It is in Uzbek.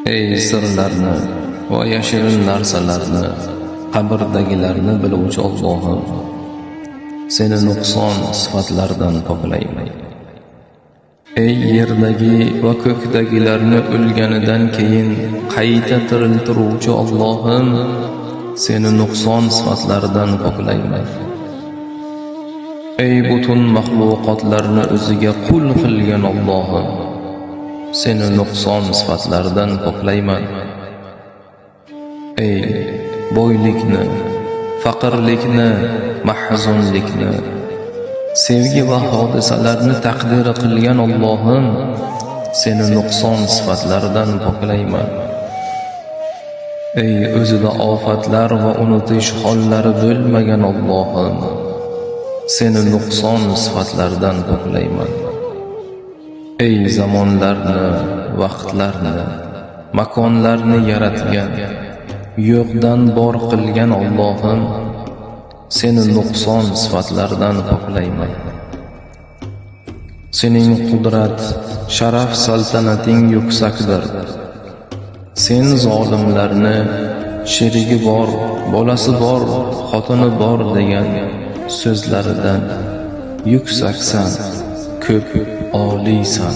Ey sirlarni va yashirin narsalarni, qabrdagilarni biluvchi Allohim, seni nuqson sifatlardan poklayman. Ey yerdagi va ko'kdagilarni o'lganidan keyin qayta tiriltiruvchi Allohim, seni nuqson sifatlaridan poklayman. Ey butun mahluqotlarni o'ziga qul qilgan Allohim, seni nuqson sifatlaridan poklayman. Ey boylikni, faqirlikni, mahzunlikni, sevgi va hodisalarni taqdir qilgan Allohim, seni nuqson sifatlaridan poklayman. Ey o'zida ofatlar va unutish hollari bo'lmagan Allohim, seni nuqson sifatlaridan poklayman. Ey zamonlarni, vaqtlarni, makonlarni yaratgan, yo'qdan bor qilgan Allohim, seni nuqson sifatlaridan poklayman. Sening qudrat, sharaf, saltanating yuksakdir. Sen zolimlarni sherigi bor, bolasi bor, xotini bor degan so'zlaridan yuksaksan, ko'p oliysan.